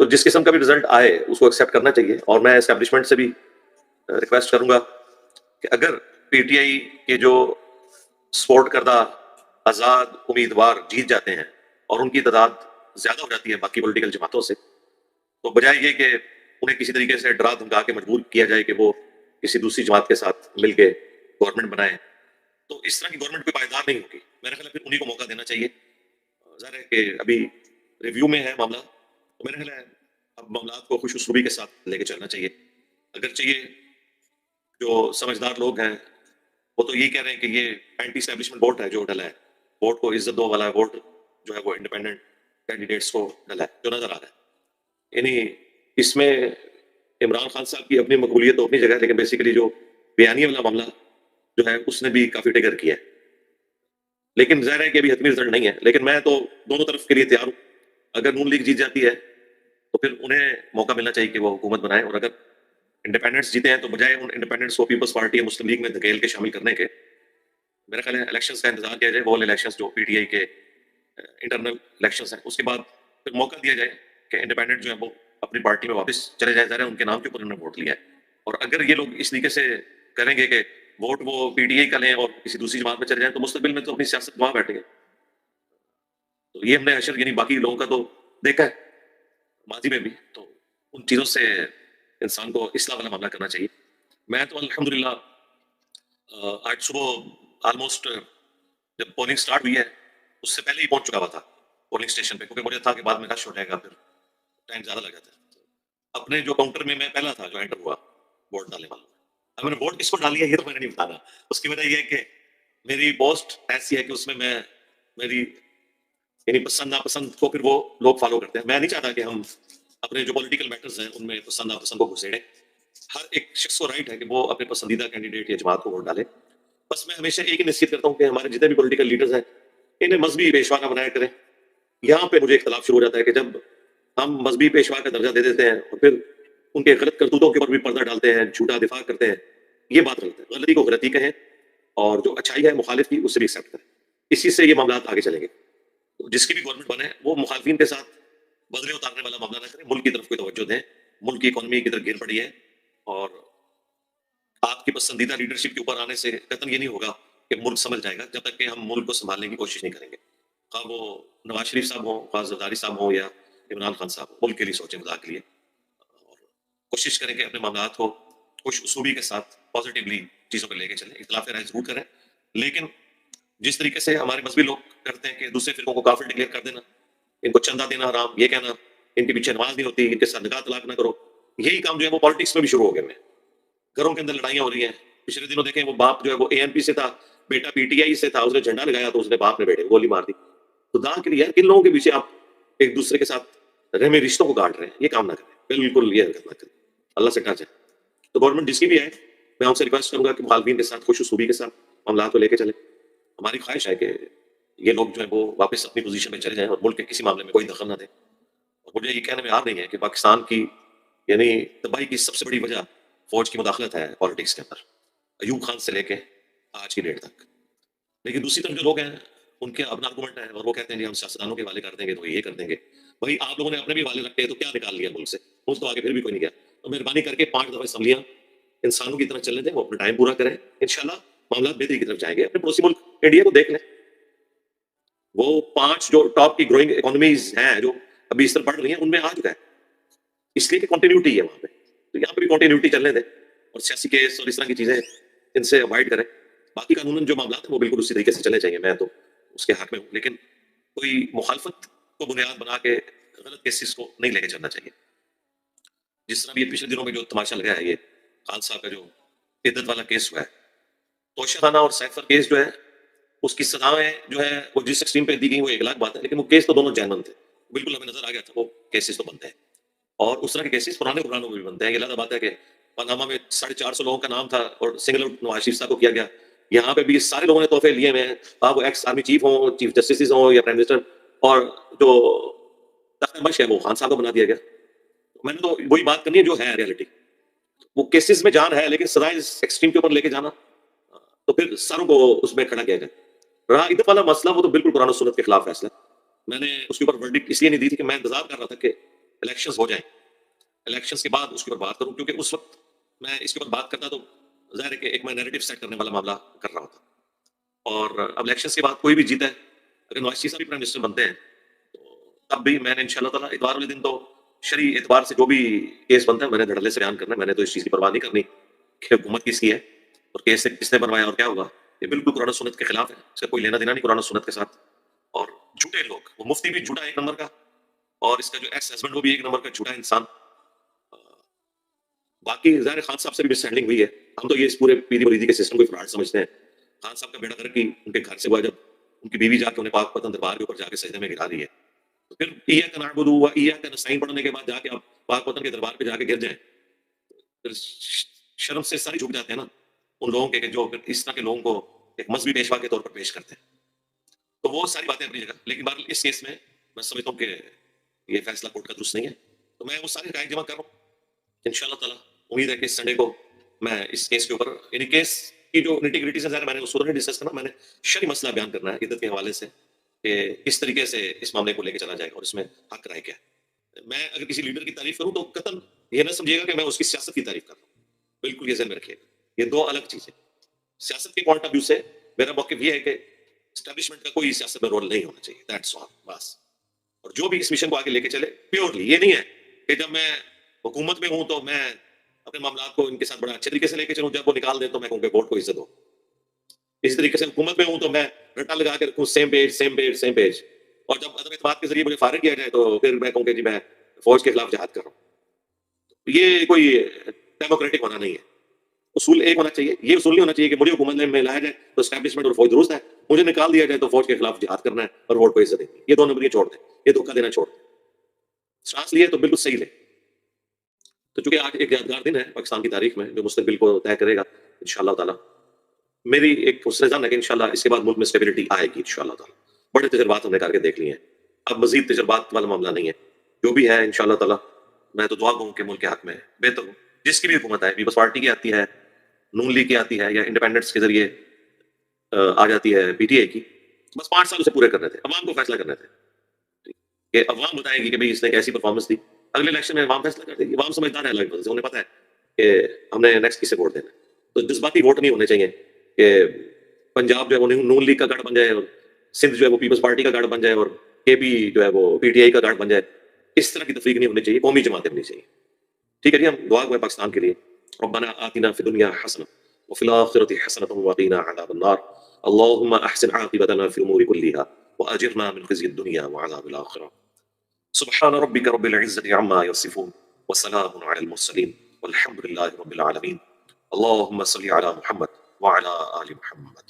تو جس قسم کا بھی رزلٹ آئے اس کو ایکسیپٹ کرنا چاہیے. اور میں اسٹیبلشمنٹ سے بھی ریکویسٹ کروں گا کہ اگر پی ٹی آئی کے جو سپورٹ کردہ آزاد امیدوار جیت جاتے ہیں اور ان کی تعداد زیادہ ہو جاتی ہے باقی پولیٹیکل جماعتوں سے، تو بجائے یہ کہ انہیں کسی طریقے سے ڈرا دھمکا کے مجبور کیا جائے کہ وہ کسی دوسری جماعت کے ساتھ مل کے گورنمنٹ بنائیں، تو اس طرح کی گورنمنٹ کوئی پائیدار نہیں ہوگی. میرا خیال ہے پھر انہیں کو موقع دینا چاہیے. ظاہر ہے کہ ابھی ریویو میں ہے معاملہ، تو میرا خیال ہے اب معاملات کو خوش اسلوبی کے ساتھ لے کے چلنا چاہیے. اگر چاہیے جو سمجھدار لوگ ہیں وہ تو یہی کہہ رہے ہیں کہ یہ اینٹی اسٹیبلشمنٹ ووٹ ہے جو ڈلا ہے، ووٹ کو عزت دو والا ووٹ جو ہے وہ انڈیپینڈنٹ کینڈیڈیٹس کو ڈلا ہے جو نظر آ رہا ہے. یعنی اس میں عمران خان صاحب کی اپنی مقبولیت تو اپنی جگہ ہے، لیکن بیسیکلی جو بیانیہ والا معاملہ جو ہے اس نے بھی کافی ٹریگر کیا ہے. لیکن ظاہر ہے کہ ابھی حتمی رزلٹ نہیں ہے، لیکن میں تو دونوں طرف کے لیے تیار ہوں. اگر نون لیگ جیت جاتی ہے تو پھر انہیں موقع ملنا چاہیے کہ وہ حکومت بنائیں، اور اگر انڈیپینڈنٹس جیتے ہیں تو بجائے ان انڈیپینڈنٹس کو پیپلز پارٹی یا مسلم لیگ میں دھکیل کے شامل کرنے کے، میرا خیال ہے الیکشنز کا انتظار کیا جائے، وہ الیکشنز جو پی ٹی آئی کے انٹرنل الیکشنز ہیں، اس کے بعد پھر موقع دیا جائے کہ انڈیپینڈنٹ جو ہے وہ اپنی پارٹی میں واپس چلے جائیں. ظاہر ہے ان کے نام کے اوپر انہوں نے ووٹ لیا ہے، اور اگر یہ لوگ اس طریقے سے کریں گے کہ ووٹ وہ پی ٹی آئی کا لیں اور کسی دوسری جماعت میں چلے جائیں تو مستقبل میں تو اپنی سیاست وہاں بیٹھیں گے. تو یہ ہم نے اشر یعنی باقی لوگوں کا تو دیکھا ہے ماضی میں بھی، تو ان چیزوں سے انسان کو اصلاح والا معاملہ کرنا چاہیے. میں تو الحمدللہ آج صبح آلموسٹ جب پولنگ سٹارٹ ہوئی ہے اس سے پہلے ہی پہنچ چکا ہوا تھا پولنگ اسٹیشن پہ، کیونکہ مجھے تھا کہ بعد میں رش ہو جائے گا، پھر ٹائم زیادہ لگ جاتا ہے. اپنے جو کاؤنٹر میں پہلا تھا جو انٹر ہوا ووٹ ڈالنے والا. اب میں نے ووٹ کس کو ڈال لیا یہ تو میں نے نہیں بتانا. اس کی وجہ یہ ہے کہ میری پوسٹ ایسی ہے کہ اس میں میری یعنی پسند ناپسند کو پھر وہ لوگ فالو کرتے ہیں. میں نہیں چاہتا کہ ہم اپنے جو پولیٹیکل میٹرز ہیں ان میں پسند ناپسند کو گھسیڑیں. ہر ایک شخص کو رائٹ ہے کہ وہ اپنے پسندیدہ کینڈیڈیٹ یا جماعت کو ووٹ ڈالے. بس میں ہمیشہ ایک ہی نصیحت کرتا ہوں کہ ہمارے جتنے بھی پولیٹیکل لیڈرز ہیں انہیں مذہبی پیشوا نہ بنایا کریں. یہاں پہ مجھے اختلاف شروع ہو جاتا ہے کہ جب ہم مذہبی پیشوا کا درجہ دے دیتے ہیں اور پھر ان کے غلط کرتوتوں کے اوپر بھی پردہ ڈالتے ہیں، جھوٹا دفاع کرتے ہیں، یہ بات غلط ہے. غلطی کو غلطی کہیں اور جو اچھائی ہے مخالف کی اس سے بھی ایکسیپٹ کریں. اسی سے یہ معاملات آگے چلیں گے. جس کی بھی گورنمنٹ بنے وہ مخالفین کے ساتھ بدلے اتارنے والا معاملہ نہ کریں، ملک کی طرف کوئی توجہ دیں. ملک کی اکانومی کی طرف گر پڑی ہے، اور آپ کی پسندیدہ لیڈرشپ کے اوپر آنے سے قطعاً یہ نہیں ہوگا کہ ملک سمجھ جائے گا جب تک کہ ہم ملک کو سنبھالنے کی کوشش نہیں کریں گے. خواہ وہ نواز شریف صاحب ہوں، خواہ زرداری صاحب ہوں یا عمران خان صاحب ہوں، ملک کے لیے سوچیں مذاق کے لیے، اور کوشش کریں کہ اپنے معاملات کو خوش اسلوبی کے ساتھ پازیٹیولی چیزوں کو لے کے چلیں. اختلاف رائے ضرور کریں، لیکن جس طریقے سے ہمارے مذہبی لوگ کرتے ہیں کہ دوسرے فرقوں کو کافر ڈکلیئر کر دینا، ان کو چندہ دینا حرام، یہ کہنا ان کے پیچھے نماز نہیں ہوتی، ان کے ساتھ نکاح طلاق نہ کرو، یہی کام جو ہے وہ پالیٹکس میں بھی شروع ہو گئے. گھروں کے اندر لڑائیاں ہو رہی ہیں. پچھلے دنوں دیکھیں وہ باپ جو ہے وہ اے این پی سے تھا، بیٹا پی ٹی آئی سے تھا، اس نے جھنڈا لگایا تو اس نے باپ نے بیٹے گولی مار دی. تو داغ کے لیے کن لوگوں کے پیچھے آپ ایک دوسرے کے ساتھ رحمی رشتوں کو کاٹ رہے ہیں؟ یہ کام نہ کریں، بالکل یہ حرکت نہ کریں. اللہ سے ڈر جائیں. تو گورنمنٹ جس کی بھی ہے میں آپ سے ریکویسٹ کروں گا کہ مخالفین کے ساتھ خوش اسلوبی کے ساتھ معاملات کو لے کے چلیں. ہماری خواہش ہے کہ یہ لوگ جو ہے وہ واپس اپنی پوزیشن میں چلے جائیں اور ملک کے کسی معاملے میں کوئی دخل نہ دیں. اور مجھے یہ کہنے میں آ نہیں ہے کہ پاکستان کی یعنی تباہی کی سب سے بڑی وجہ فوج کی مداخلت ہے پالیٹکس کے اندر، ایوب خان سے لے کے آج کی ڈیٹ تک. لیکن دوسری طرف جو لوگ ہیں ان کے اپنا آرگومنٹ ہے اور وہ کہتے ہیں جی ہم سیاستدانوں کے حوالے کر دیں گے تو یہ کر دیں گے. بھائی آپ لوگوں نے اپنے بھی حوالے رکھے تو کیا نکال لیا ملک سے؟ ملک تو آگے پھر بھی کوئی نہیں گیا. تو مہربانی کر کے 5 دفعہ اسمبلیاں انسانوں کی طرح چلنے دیں، وہ اپنا ٹائم پورا کریں، انشاءاللہ معاملات بہتری کی طرف جائیں گے. اپنے پڑوسی ملک انڈیا کو دیکھ لیں، وہ 5 جو ٹاپ کی گروئنگ اکانومیز ہیں جو ابھی اس طرح بڑھ رہی ہیں ان میں آ چکا ہے، اس لیے کہ کنٹینیوٹی ہے وہاں پہ. تو یہاں پہ بھی کنٹینیوٹی چلنے دیں اور سیاسی کیس اور اس طرح کی چیزیں ان سے اوائڈ کریں. باقی قانون جو معاملات ہیں وہ بالکل اسی طریقے سے چلے جائیں گے، میں تو اس کے حق میں ہوں. لیکن کوئی مخالفت کو بنیاد بنا کے غلط کیسز کو نہیں لے کے چلنا چاہیے. جس طرح یہ پچھلے دنوں میں جو تماشا لگا ہے، یہ خان صاحب کا جو عدت والا کیس ہوا ہے، توشہ خانہ اور سیفر کیس جو ہے اس کی سزائیں جو ہے وہ جس ایکسٹریم پہ دی گئی وہ ایک الگ بات ہے، لیکن وہ کیس تو دونوں جینون تھے. بالکل ہمیں نظر آ گیا تھا وہ کیسز تو بنتے ہیں، اور اس طرح کے کیسز پرانے پرانوں میں بھی بنتے ہیں. یہ الگ بات ہے کہ پاناما میں 450 لوگوں کا نام تھا اور سنگل آؤٹ نواز شریف صاحب کو کیا گیا. یہاں پہ بھی سارے لوگوں نے تحفے لیے ہوئے ہیں، وہ ایکس آرمی چیف ہوں، چیف جسٹس ہوں یا پرائم منسٹر، اور جو تخت مش ہے وہ خان صاحب کو بنا دیا گیا. میں نے تو وہی بات کرنی ہے جو ہے ریئلٹی. وہ کیسز میں جان ہے لیکن سزائیں ایکسٹریم کے اوپر لے کے جانا تو پھر ساروں کو اس میں کھڑا کیا جائے. رہا عدت والا مسئلہ وہ تو بالکل قرآن و سنت کے خلاف فیصلہ. میں نے اس کے اوپر ورڈکٹ اس لیے نہیں دی تھی کہ میں انتظار کر رہا تھا کہ الیکشنز ہو جائیں، الیکشنز کے بعد اس کے اوپر بات کروں، کیونکہ اس وقت میں اس کے اوپر بات کرتا تو ظاہر ہے کہ ایک میں نیریٹو سیٹ کرنے والا معاملہ کر رہا ہوتا. اور اب الیکشنز کے بعد کوئی بھی جیتا ہے، اگر نواز شریف صاحب بھی پرائم منسٹر بنتے ہیں تو تب بھی میں نے انشاءاللہ تعالیٰ اتوار والے دن تو شرعی اعتبار سے جو بھی کیس بنتا ہے میں نے دھڑلے سے بیان کرنا ہے. میں نے تو اس چیز کی پرواہ نہیں کرنی کہ حکومت کس کی ہے اور کیس کس نے بنوایا اور کیا ہوگا. یہ بالکل قرآن و سنت کے خلاف ہے، اس کا کوئی لینا دینا نہیں قرآن و سنت کے ساتھ. اور جھوٹے لوگ، وہ مفتی بھی جھوٹا ایک نمبر کا، اور اس کا جو ایکس ہسبینڈ وہ بھی ایک نمبر کا جھوٹا انسان. باقی ظاہر خان صاحب سے بھی مس ہینڈلنگ ہوئی ہے. ہم تو یہ اس پورے پیری مریدی کے سسٹم کو فراڈ سمجھتے ہیں. خان صاحب کا بیڑا گھر کی ان کے گھر سے ہوا جب ان کی بیوی جا کے انہیں پاک پتن دربار کے اوپر جا کے سجدے میں گرا دی ہے، تو پھر ایاک نعبد و ایاک نستعین پڑھنے کے بعد جا کے آپ پاک پتن کے دربار پہ جا کے گر جائیں، پھر شرم سے سارے جھک جاتے ہیں نا ان لوگوں کے جو پھر اس طرح کے لوگوں کو ایک مذہبی پیشوا کے طور پر پیش کرتے ہیں. تو وہ ساری باتیں اپنی جگہ، لیکن بہرحال اس کیس میں میں سمجھتا ہوں کہ یہ فیصلہ کورٹ کا درست نہیں ہے. تو میں وہ سارے حقائق جمع کر رہا ہوں انشاءاللہ تعالیٰ. امید ہے کہ اس سنڈے کو میں اس کیس کے اوپر، یعنی کیس کی جو نیٹی سے ظاہر میں نے اس کو نہیں ڈسکس کرنا، میں نے شرعی مسئلہ بیان کرنا ہے عدت کے حوالے سے کہ کس طریقے سے اس معاملے کو لے کے چلا جائے گا اور اس میں حق رائے کیا ہے. میں اگر کسی لیڈر کی تعریف کروں تو قطعاً یہ نہ سمجھیے گا کہ میں اس کی سیاست کی تعریف کر رہا ہوں، بالکل یہ ذہن میں رکھیے گا. یہ دو الگ چیزیں. سیاست کے پوائنٹ آف ویو سے میرا موقف یہ ہے کہ اسٹیبلشمنٹ کا کوئی سیاست میں رول نہیں ہونا چاہیے، دیٹس آل بس. اور جو بھی اس مشن کو آگے لے کے چلے پیورلی، یہ نہیں ہے کہ جب میں حکومت میں ہوں تو میں اپنے معاملات کو ان کے ساتھ بڑا اچھے طریقے سے لے کے چلوں، جب وہ نکال دیں تو میں کہوں کہ ووٹ کو عزت ہو. اسی طریقے سے حکومت میں ہوں تو میں رٹا لگا کے رکھوں same page same page same page, اور جب عدم اعتماد کے ذریعے مجھے فارغ کیا جائے تو پھر میں کہوں کہ جی میں فوج کے خلاف جہاد کر رہا ہوں. یہ کوئی ڈیموکریٹک ہونا نہیں ہے. اصول ایک ہونا چاہیے. یہ اصول نہیں ہونا چاہیے کہ مجھے حکومت میں لایا جائے تو اسٹیبلشمنٹ اور فوج درست ہے، مجھے نکال دیا جائے تو فوج کے خلاف جہاد کرنا ہے اور ووٹ کو عزت دینی. یہ دو نمبر چھوڑ دیں، یہ دھوکہ دینا چھوڑ دیں. سانس لیے تو بالکل صحیح لیں. تو چونکہ آج ایک یادگار دن ہے پاکستان کی تاریخ میں جو مستقبل کو طے کرے گا انشاءاللہ تعالیٰ. میری ایک حسن ظن ہے کہ انشاءاللہ اس کے بعد ملک میں اسٹیبلٹی آئے گی انشاءاللہ تعالیٰ. بڑے تجربات ہم نے کر کے دیکھ لیے ہیں، اب مزید تجربات والا معاملہ نہیں ہے. جو بھی ہے انشاءاللہ تعالیٰ میں تو دعا کروں کہ ملک کے حق میں بہتر ہو. جس کی بھی حکومت آئے، پیپلز پارٹی کی آتی ہے، نون لیگ کی آتی ہے، یا انڈیپینڈنٹس کے ذریعے آ جاتی ہے پی ٹی آئی کی، بس 5 سال اسے پورے کرنے تھے، عوام کو فیصلہ کرنے تھے کہ عوام بتائے گی کہ بھئی اس نے کیسی پرفارمنس دی. اگلے الیکشن میں عوام فیصلہ کر دے گی. عوام سمجھدار ہے اللہ کی وجہ سے، انہیں پتہ ہے کہ ہم نے نیکسٹ کس سے ووٹ دینا ہے. تو جذباتی ووٹ نہیں ہونے چاہیے کہ پنجاب جو ہے وہ نون لیگ کا گڑھ بن جائے اور سندھ جو ہے وہ پیپلز پارٹی کا گڑھ بن جائے اور کے پی جو ہے وہ پی ٹی آئی کا گڑھ بن جائے. اس طرح کی تفریق نہیں ہونی چاہیے، قومی جماعتیں ہونی چاہیے. ٹھیک ہے جی. ہم دعا کریں پاکستان کے لیے. ربنا آتنا فی الدنیا حسنہ وفی الآخرۃ حسنۃ وقنا عذاب النار. اللهم احسن عاقبتنا في الامور كلها واجرنا من خزي الدنيا وعذاب الاخره. سبحان ربك رب العزة عما يصفون وسلام على المرسلين والحمد لله رب العالمين. اللهم صل على محمد وعلى آل محمد.